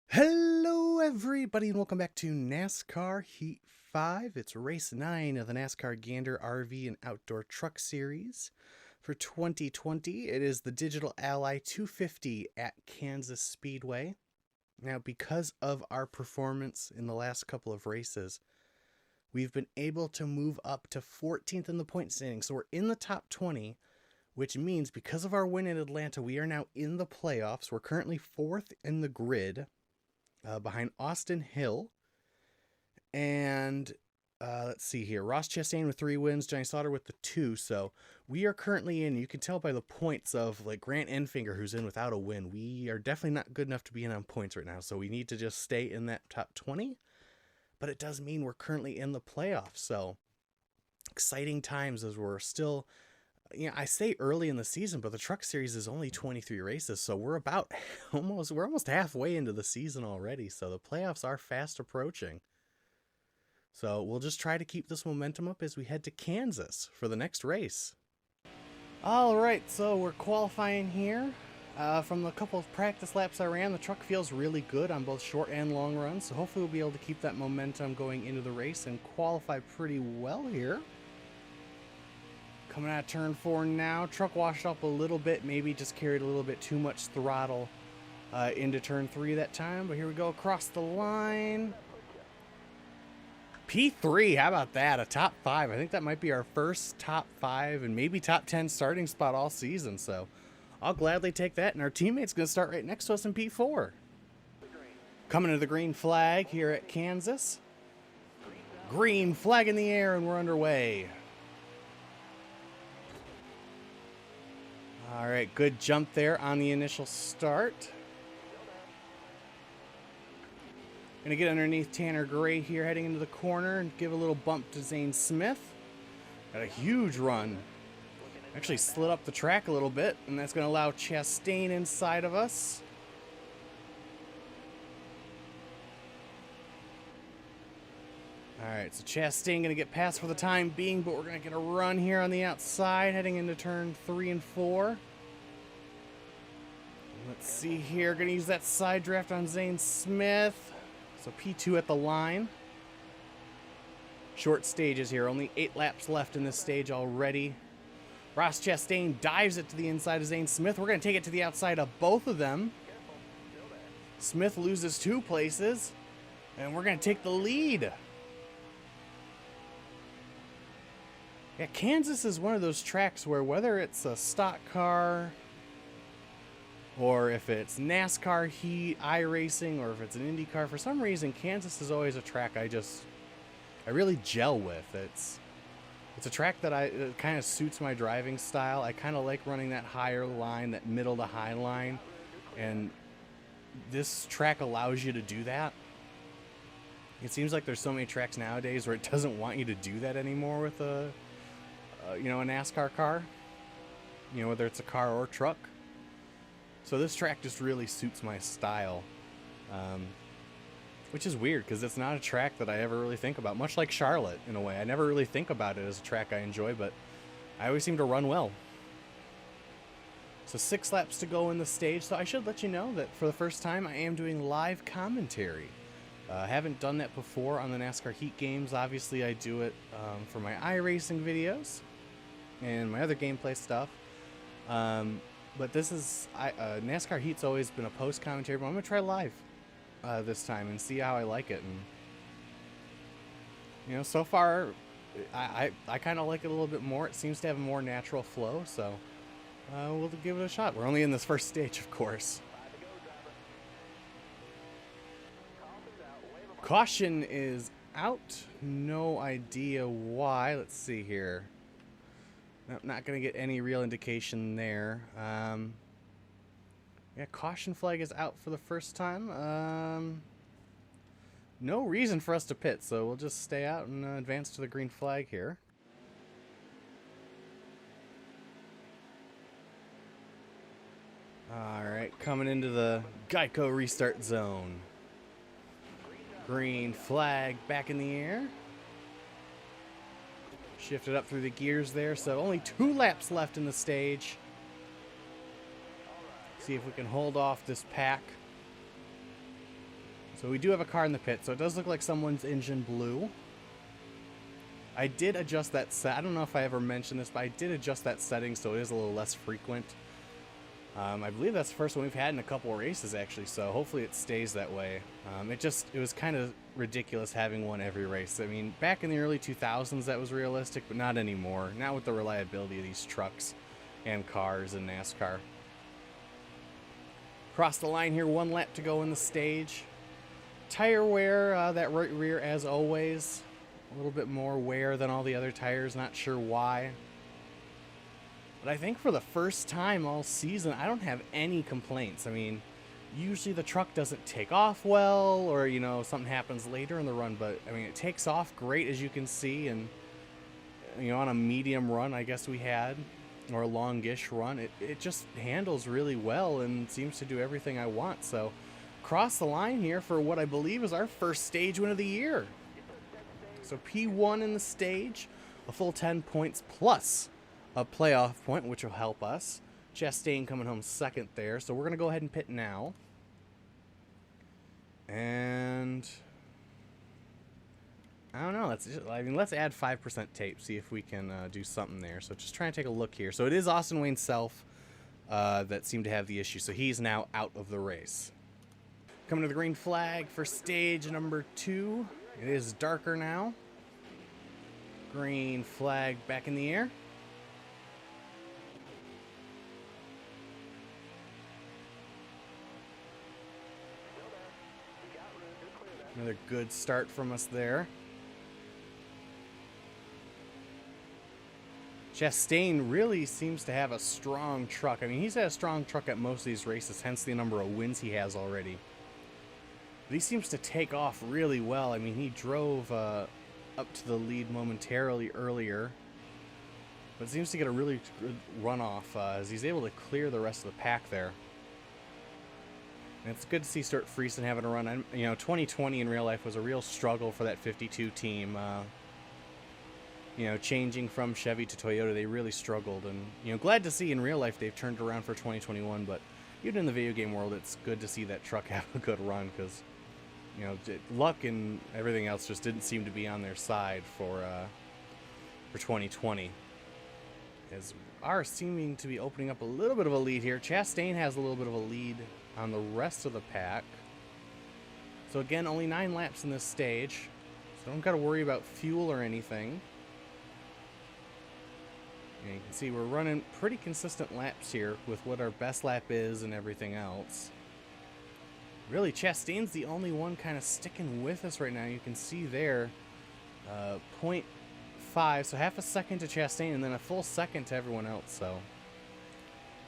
Hello everybody and welcome back to NASCAR Heat 5. It's race 9 of the NASCAR Gander RV and Outdoor Truck Series for 2020. It is the Digital Ally 250 at Kansas Speedway. Now, because of our performance in the last couple of races, we've been able to move up to 14th in the point standings. So we're in the top 20, which means because of our win in Atlanta, we are now in the playoffs. We're currently 4th in the grid, behind Austin Hill. And let's see here. Ross Chastain with 3 wins, Johnny Slaughter with the 2. So we are currently in, you can tell by the points of like Grant Enfinger, who's in without a win. We are definitely not good enough to be in on points right now. So we need to just stay in that top 20. But it does mean we're currently in the playoffs. So exciting times as we're still, I say early in the season, but the Truck Series is only 23 races, so we're about almost halfway into the season already. So the playoffs are fast approaching. So we'll just try to keep this momentum up as we head to Kansas for the next race. All right, so we're qualifying here. From the couple of practice laps I ran, the truck feels really good on both short and long runs. So hopefully we'll be able to keep that momentum going into the race and qualify pretty well here. Coming out of turn 4 now. Truck washed up a little bit. Maybe just carried a little bit too much throttle into turn 3 that time. But here we go across the line. P3, how about that? A top 5. I think that might be our first top 5 and maybe top 10 starting spot all season. So I'll gladly take that. And our teammate's going to start right next to us in P4. Coming to the green flag here at Kansas. Green flag in the air and we're underway. All right, good jump there on the initial start. Gonna get underneath Tanner Gray here, heading into the corner and give a little bump to Zane Smith. Got a huge run. Actually slid up the track a little bit, and that's gonna allow Chastain inside of us. All right, so Chastain gonna get past for the time being, but we're gonna get a run here on the outside, heading into turn 3 and 4. Let's see here, gonna use that side draft on Zane Smith. So P2 at the line. Short stages here, only 8 laps left in this stage already. Ross Chastain dives it to the inside of Zane Smith. We're gonna take it to the outside of both of them. Smith loses 2 places, and we're gonna take the lead. Yeah, Kansas is one of those tracks where whether it's a stock car or if it's NASCAR Heat, iRacing, or if it's an Indy car, for some reason, Kansas is always a track I really gel with. It's a track that it kind of suits my driving style. I kind of like running that higher line, that middle to high line, and this track allows you to do that. It seems like there's so many tracks nowadays where it doesn't want you to do that anymore with a NASCAR car, whether it's a car or truck. So this track just really suits my style, which is weird because it's not a track that I ever really think about, much like Charlotte in a way. I never really think about it as a track I enjoy, but I always seem to run well. So 6 laps to go in the stage, so I should let you know that for the first time I am doing live commentary. I haven't done that before on the NASCAR Heat games. Obviously I do it for my iRacing videos and my other gameplay stuff. But this is, NASCAR Heat's always been a post commentary, but I'm going to try live this time and see how I like it. And, so far, I kind of like it a little bit more. It seems to have a more natural flow, so we'll give it a shot. We're only in this first stage, of course. Caution is out. No idea why. Let's see here. Nope, not going to get any real indication there. Yeah, caution flag is out for the first time. No reason for us to pit, so we'll just stay out and advance to the green flag here. Alright, coming into the Geico restart zone. Green flag back in the air. Shifted up through the gears there, so only 2 laps left in the stage. See if we can hold off this pack. So we do have a car in the pit, so it does look like someone's engine blew. I did adjust that set. I don't know if I ever mentioned this, but I did adjust that setting so it is a little less frequent. I believe that's the first one we've had in a couple of races, actually, so hopefully it stays that way. It was kind of ridiculous having one every race. I mean, back in the early 2000s that was realistic, but not anymore. Not with the reliability of these trucks and cars in NASCAR. Across the line here, 1 lap to go in the stage. Tire wear, that right rear as always. A little bit more wear than all the other tires, not sure why. But I think for the first time all season, I don't have any complaints. I mean, usually the truck doesn't take off well, or, you know, something happens later in the run, but, I mean, it takes off great, as you can see, and, you know, on a medium run, I guess we had, or a longish run, it just handles really well and seems to do everything I want. So, cross the line here for what I believe is our first stage win of the year. So, P1 in the stage, a full 10 points plus a playoff point, which will help us. Chastain coming home second there. So we're going to go ahead and pit now. And I don't know. Let's add 5% tape, see if we can do something there. So just trying to take a look here. So it is Austin Wayne Self that seemed to have the issue. So he's now out of the race. Coming to the green flag for stage number 2. It is darker now. Green flag back in the air. Another good start from us there. Chastain really seems to have a strong truck. I mean, he's had a strong truck at most of these races, hence the number of wins he has already. But he seems to take off really well. I mean, he drove up to the lead momentarily earlier, but seems to get a really good runoff as he's able to clear the rest of the pack there. And it's good to see Stuart Friesen having a run. You know, 2020 in real life was a real struggle for that 52 team. You know, changing from Chevy to Toyota, they really struggled. And, you know, glad to see in real life they've turned around for 2021. But even in the video game world, it's good to see that truck have a good run because, you know, luck and everything else just didn't seem to be on their side for 2020. As are seeming to be opening up a little bit of a lead here. Chastain has a little bit of a lead on the rest of the pack. So again, only 9 laps in this stage, so don't got to worry about fuel or anything. And you can see we're running pretty consistent laps here with what our best lap is and everything else. Really, Chastain's the only one kind of sticking with us right now. You can see there 0.5, so half a second to Chastain and then a full second to everyone else. So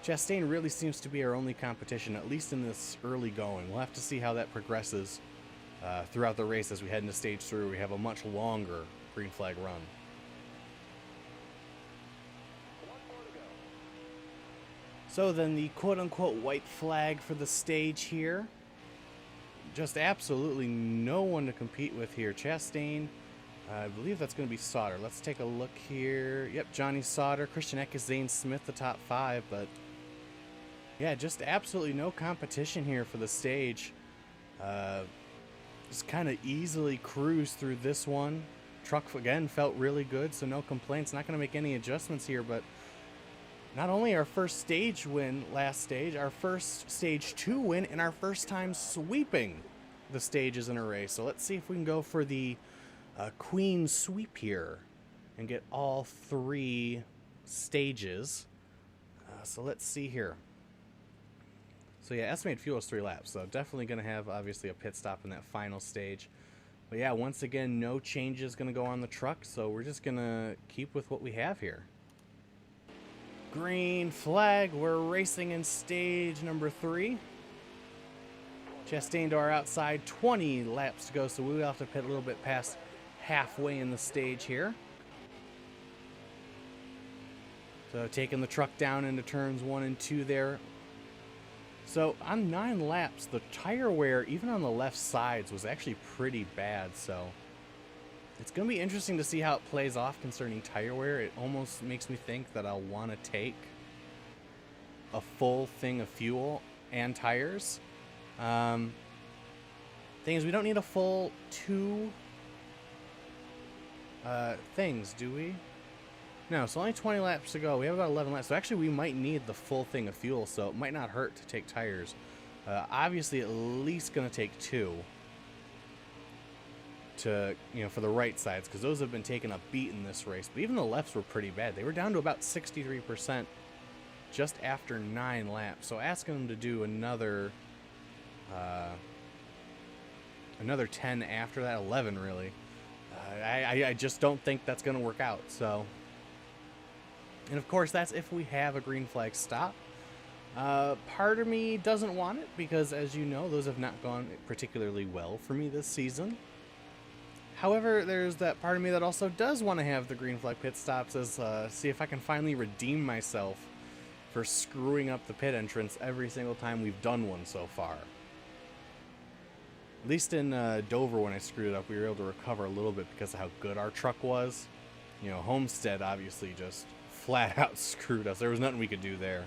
Chastain really seems to be our only competition, at least in this early going. We'll have to see how that progresses throughout the race as we head into stage 3. We have a much longer green flag run. So then the quote-unquote white flag for the stage here. Just absolutely no one to compete with here. Chastain, I believe that's going to be Sauter. Let's take a look here. Yep, Johnny Sauter, Christian Eckes, Zane Smith, the top 5, but yeah, just absolutely no competition here for the stage. Just kind of easily cruised through this one. Truck, again, felt really good, so no complaints. Not going to make any adjustments here, but not only our first stage win last stage, our first stage 2 win, and our first time sweeping the stages in a race. So let's see if we can go for the Queen sweep here and get all 3 stages. So let's see here. So yeah, estimated fuel is 3 laps, so definitely going to have, obviously, a pit stop in that final stage. But yeah, once again, no changes going to go on the truck, so we're just going to keep with what we have here. Green flag, we're racing in stage number 3. Chastain to our outside, 20 laps to go, so we will have to pit a little bit past halfway in the stage here. So taking the truck down into turns 1 and 2 there. So on 9 laps, the tire wear, even on the left sides, was actually pretty bad. So it's going to be interesting to see how it plays off concerning tire wear. It almost makes me think that I'll want to take a full thing of fuel and tires. Thing is, we don't need a full 2 things, do we? No, so only 20 laps to go. We have about 11 laps. So actually, we might need the full thing of fuel, so it might not hurt to take tires. Obviously, at least going to take 2 to, for the right sides, because those have been taking a beat in this race. But even the lefts were pretty bad. They were down to about 63% just after 9 laps. So asking them to do another 10 after that, 11 really. I just don't think that's going to work out. So, and of course, that's if we have a green flag stop. Part of me doesn't want it because, as you know, those have not gone particularly well for me this season. However, there's that part of me that also does want to have the green flag pit stops as see if I can finally redeem myself for screwing up the pit entrance every single time we've done one so far. At least in Dover, when I screwed it up, we were able to recover a little bit because of how good our truck was. Homestead obviously just flat out screwed us. There was nothing we could do there.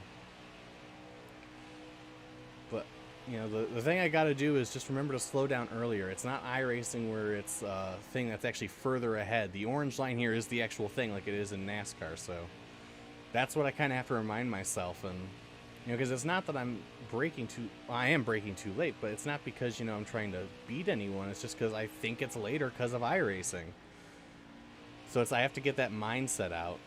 But, the thing I got to do is just remember to slow down earlier. It's not iRacing where it's a thing that's actually further ahead. The orange line here is the actual thing like it is in NASCAR, so that's what I kind of have to remind myself. And, because it's not that I'm I am braking too late, but it's not because, I'm trying to beat anyone. It's just because I think it's later because of iRacing. So I have to get that mindset out.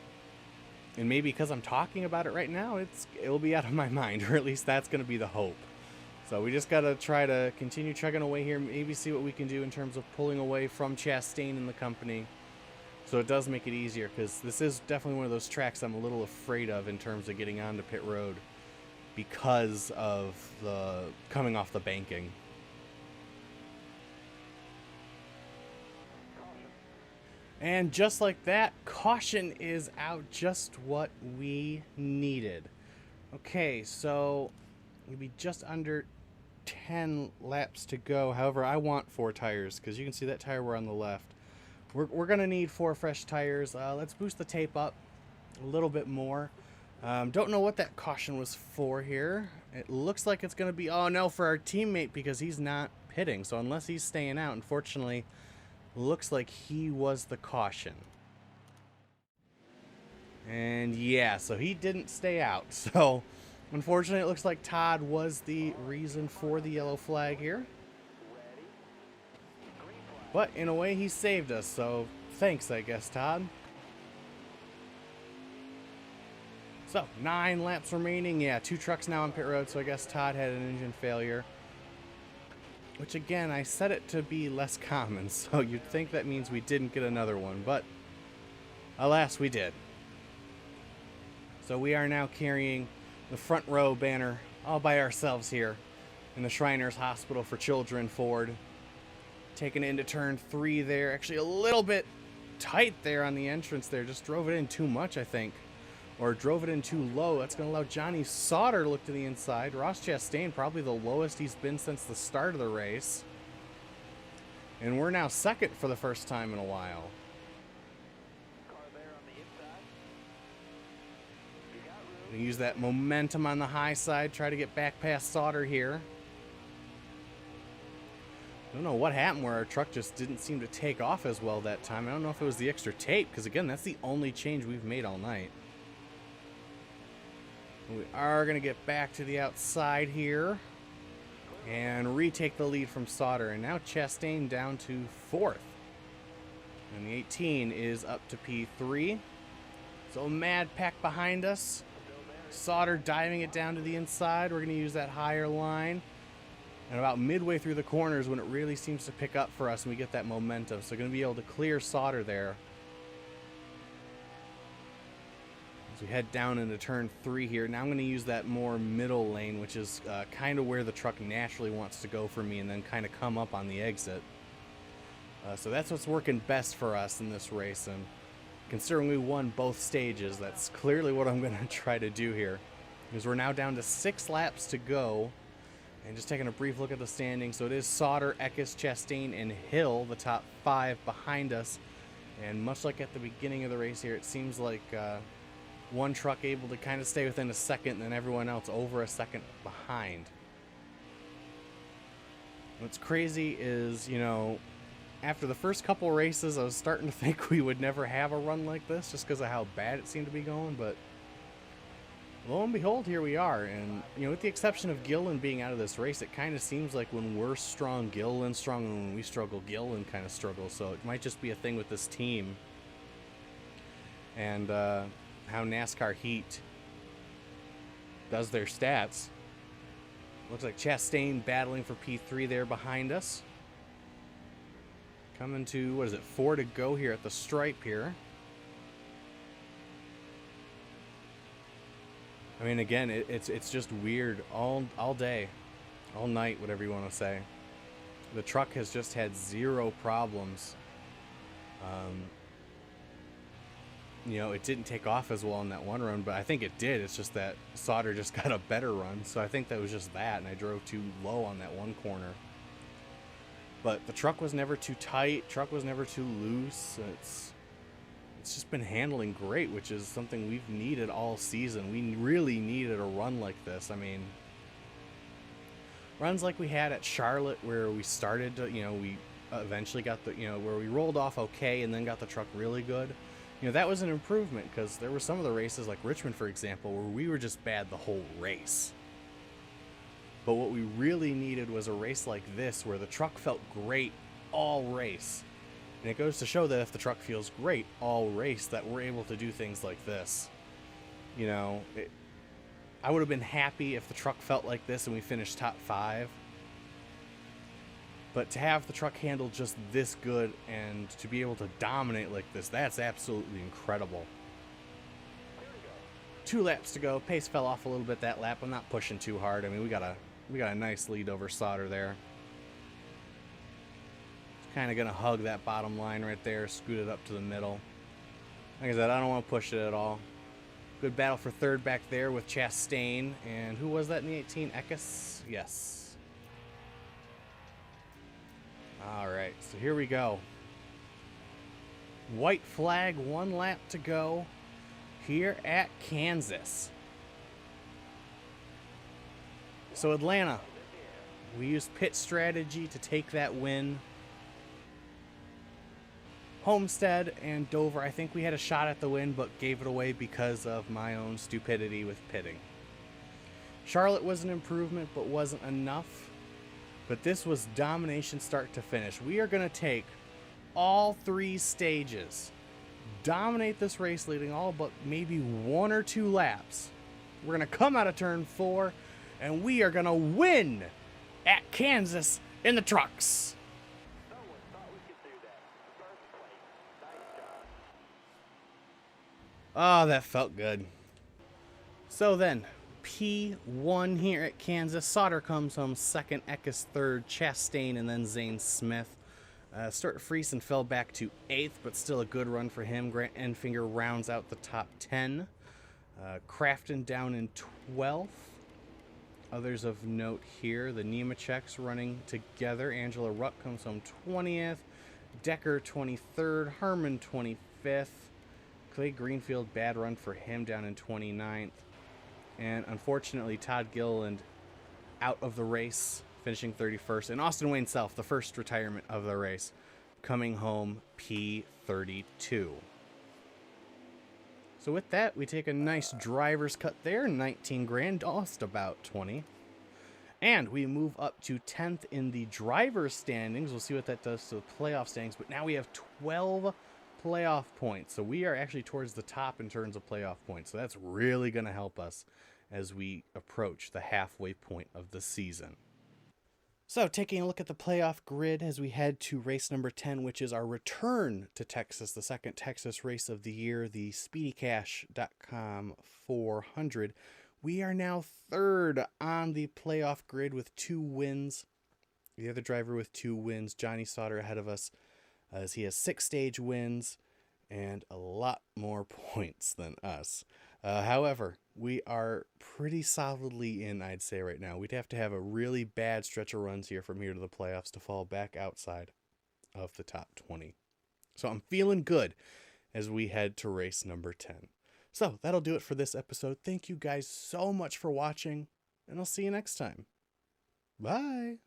And maybe because I'm talking about it right now, it'll be out of my mind, or at least that's going to be the hope. So we just got to try to continue chugging away here, maybe see what we can do in terms of pulling away from Chastain and the company. So it does make it easier, because this is definitely one of those tracks I'm a little afraid of in terms of getting onto pit road because of the coming off the banking. And just like that, caution is out, just what we needed. Okay, so we'll be just under 10 laps to go. However, I want 4 tires, because you can see that tire we're on the left. We're going to need 4 fresh tires. Let's boost the tape up a little bit more. Don't know what that caution was for here. It looks like it's going to be, oh no, for our teammate, because he's not pitting. So unless he's staying out, unfortunately, looks like he was the caution. And yeah, so he didn't stay out. So unfortunately, it looks like Todd was the reason for the yellow flag here. But in a way, he saved us, so thanks, I guess, Todd. So, 9 laps remaining. Yeah, 2 trucks now on pit road, so I guess Todd had an engine failure. Which, again, I set it to be less common, so you'd think that means we didn't get another one, but alas, we did. So we are now carrying the front row banner all by ourselves here in the Shriners Hospital for Children Ford. Taking it into turn 3 there. Actually a little bit tight there on the entrance there. Just drove it in too much, I think. Or drove it in too low. That's going to allow Johnny Sauter to look to the inside. Ross Chastain, probably the lowest he's been since the start of the race. And we're now second for the first time in a while. We use that momentum on the high side. Try to get back past Sauter here. I don't know what happened where our truck just didn't seem to take off as well that time. I don't know if it was the extra tape, because again, that's the only change we've made all night. We are going to get back to the outside here and retake the lead from Sauter. And now Chastain down to 4th. And the 18 is up to P3. So Mad Pack behind us. Sauter diving it down to the inside. We're going to use that higher line. And about midway through the corners when it really seems to pick up for us and we get that momentum. So going to be able to clear Sauter there. As we head down into turn 3 here. Now I'm going to use that more middle lane, which is kind of where the truck naturally wants to go for me, and then kind of come up on the exit. So that's what's working best for us in this race. And considering we won both stages, that's clearly what I'm going to try to do here. Because we're now down to 6 laps to go. And just taking a brief look at the standings. So it is Sauter, Eckes, Chastain, and Hill, the top 5 behind us. And much like at the beginning of the race here, it seems like one truck able to kind of stay within a second, and then everyone else over a second behind. What's crazy is, after the first couple races, I was starting to think we would never have a run like this just because of how bad it seemed to be going, but lo and behold, here we are. And, with the exception of Gillen being out of this race, it kind of seems like when we're strong, Gillen's strong, and when we struggle, Gillen kind of struggles. So it might just be a thing with this team and how NASCAR Heat does their stats. Looks like Chastain battling for P3 there behind us. Coming to, 4 to go here at the stripe here. I mean, again, it's just weird all day, all night, whatever you want to say. The truck has just had zero problems. It didn't take off as well in that one run, but I think it did. It's just that Sauter just got a better run, so I think that was just that, and I drove too low on that one corner. But the truck was never too tight, truck was never too loose. It's just been handling great, which is something we've needed all season. We really needed a run like this. I mean, runs like we had at Charlotte where we started to, we eventually got the, where we rolled off okay and then got the truck really good. That was an improvement because there were some of the races like Richmond, for example, where we were just bad the whole race. But what we really needed was a race like this where the truck felt great all race. And it goes to show that if the truck feels great all race, that we're able to do things like this. I would have been happy if the truck felt like this and we finished top 5. But to have the truck handle just this good and to be able to dominate like this, that's absolutely incredible. 2 laps to go. Pace fell off a little bit that lap. I'm not pushing too hard. I mean, we got a nice lead over Sauter there. Kind of gonna hug that bottom line right there, scoot it up to the middle. Like I said, I don't want to push it at all. Good battle for third back there with Chastain. And who was that in the 18? Eckes? Yes. Alright, so here we go. White flag, 1 lap to go here at Kansas. So Atlanta, we used pit strategy to take that win. Homestead and Dover, I think we had a shot at the win, but gave it away because of my own stupidity with pitting. Charlotte was an improvement, but wasn't enough. But this was domination start to finish. We are going to take all 3 stages, dominate this race, leading all but maybe 1 or 2 laps. We're going to come out of turn 4, and we are going to win at Kansas in the trucks. Oh, that felt good. So then, P1 here at Kansas. Sauter comes home second, Eckes third, Chastain, and then Zane Smith. Stuart Friesen fell back to 8th, but still a good run for him. Grant Enfinger rounds out the top 10. Crafton down in 12th. Others of note here, the Nemecheks running together. Angela Rutt comes home 20th. Decker 23rd. Herman 25th. Clay Greenfield, bad run for him, down in 29th. And unfortunately, Todd Gilliland out of the race, finishing 31st. And Austin Wayne Self, the first retirement of the race, coming home P32. So with that, we take a nice driver's cut there, 19 grand, lost about 20. And we move up to 10th in the driver's standings. We'll see what that does to the playoff standings. But now we have 12 playoff points. So we are actually towards the top in terms of playoff points. So that's really going to help us as we approach the halfway point of the season. So taking a look at the playoff grid as we head to race number 10, which is our return to Texas, the second Texas race of the year, the SpeedyCash.com 400. We are now third on the playoff grid with 2 wins. The other driver with 2 wins, Johnny Sauter, ahead of us, as he has 6 stage wins and a lot more points than us. However, we are pretty solidly in, I'd say, right now. We'd have to have a really bad stretch of runs here from here to the playoffs to fall back outside of the top 20. So I'm feeling good as we head to race number 10. So that'll do it for this episode. Thank you guys so much for watching, and I'll see you next time. Bye.